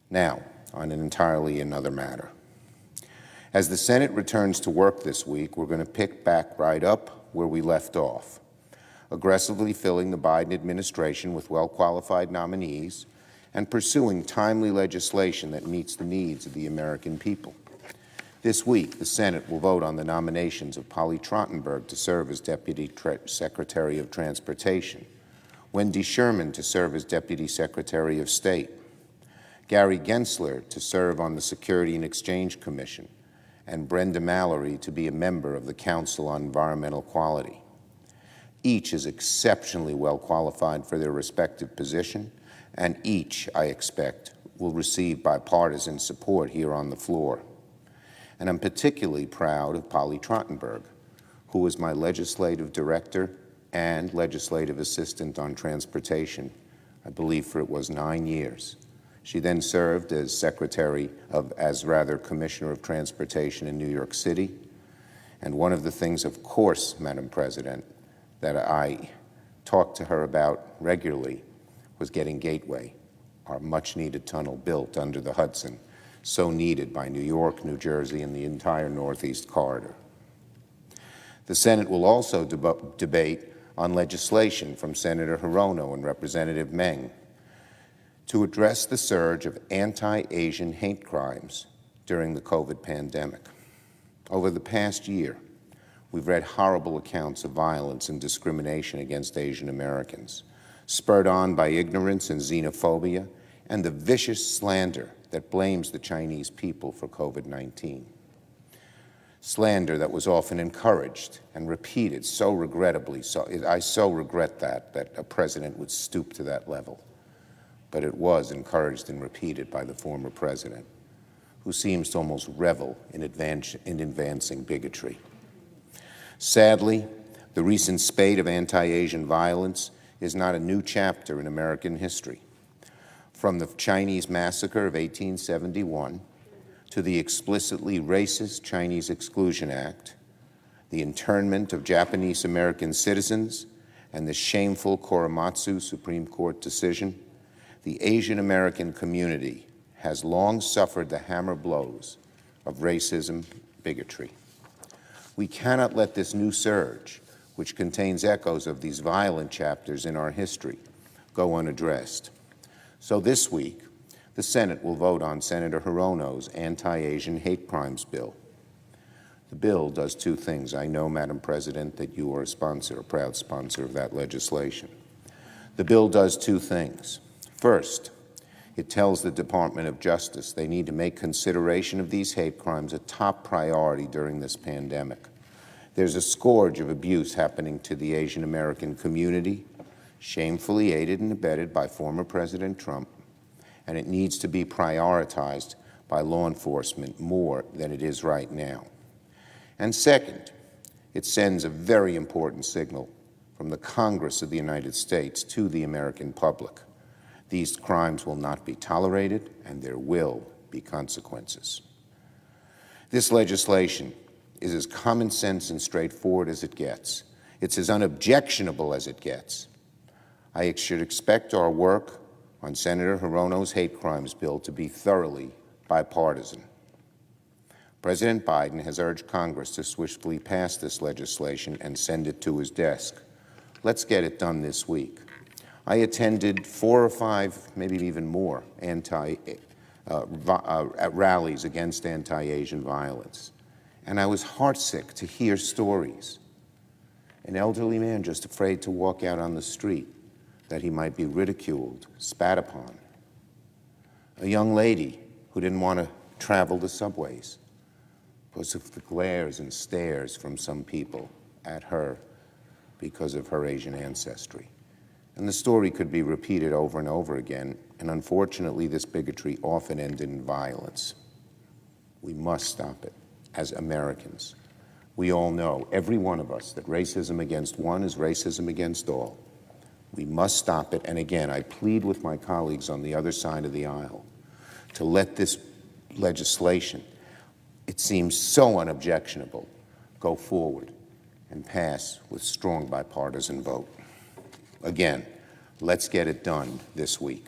Now, on an entirely another matter. As the Senate returns to work this week, we're going to pick back right up where we left off, aggressively filling the Biden administration with well-qualified nominees and pursuing timely legislation that meets the needs of the American people. This week, the Senate will vote on the nominations of Polly Trottenberg to serve as Deputy Secretary of Transportation, Wendy Sherman to serve as Deputy Secretary of State, Gary Gensler to serve on the Security and Exchange Commission, and Brenda Mallory to be a member of the Council on Environmental Quality. Each is exceptionally well qualified for their respective position, and each, I expect, will receive bipartisan support here on the floor. And I'm particularly proud of Polly Trottenberg, who was my legislative director and legislative assistant on transportation, I believe for it was 9 years. She then served as Commissioner of Transportation in New York City. And one of the things, of course, Madam President, that I talked to her about regularly was getting Gateway, our much-needed tunnel built under the Hudson, so needed by New York, New Jersey, and the entire Northeast Corridor. The Senate will also debate on legislation from Senator Hirono and Representative Meng to address the surge of anti-Asian hate crimes during the COVID pandemic. Over the past year, we've read horrible accounts of violence and discrimination against Asian Americans, spurred on by ignorance and xenophobia and the vicious slander that blames the Chinese people for COVID-19. Slander that was often encouraged and repeated so regrettably. I so regret that a president would stoop to that level. But it was encouraged and repeated by the former president, who seems to almost revel in advancing bigotry. Sadly, the recent spate of anti-Asian violence is not a new chapter in American history. From the Chinese massacre of 1871 to the explicitly racist Chinese Exclusion Act, the internment of Japanese American citizens, and the shameful Korematsu Supreme Court decision, the Asian American community has long suffered the hammer blows of racism, bigotry. We cannot let this new surge, which contains echoes of these violent chapters in our history, go unaddressed. So this week, the Senate will vote on Senator Hirono's anti-Asian hate crimes bill. The bill does two things. I know, Madam President, that you are a proud sponsor of that legislation. The bill does two things. First, it tells the Department of Justice they need to make consideration of these hate crimes a top priority during this pandemic. There's a scourge of abuse happening to the Asian American community, shamefully aided and abetted by former President Trump, and it needs to be prioritized by law enforcement more than it is right now. And second, it sends a very important signal from the Congress of the United States to the American public. These crimes will not be tolerated, and there will be consequences. This legislation is as common sense and straightforward as it gets. It's as unobjectionable as it gets. I should expect our work on Senator Hirono's hate crimes bill to be thoroughly bipartisan. President Biden has urged Congress to swiftly pass this legislation and send it to his desk. Let's get it done this week. I attended 4 or 5, maybe even more, rallies against anti-Asian violence. And I was heartsick to hear stories. An elderly man just afraid to walk out on the street, that he might be ridiculed, spat upon. A young lady who didn't want to travel the subways because of the glares and stares from some people at her because of her Asian ancestry. And the story could be repeated over and over again, and unfortunately this bigotry often ended in violence. We must stop it as Americans. We all know, every one of us, that racism against one is racism against all. We must stop it, and again, I plead with my colleagues on the other side of the aisle to let this legislation, it seems so unobjectionable, go forward and pass with strong bipartisan vote. Again, let's get it done this week.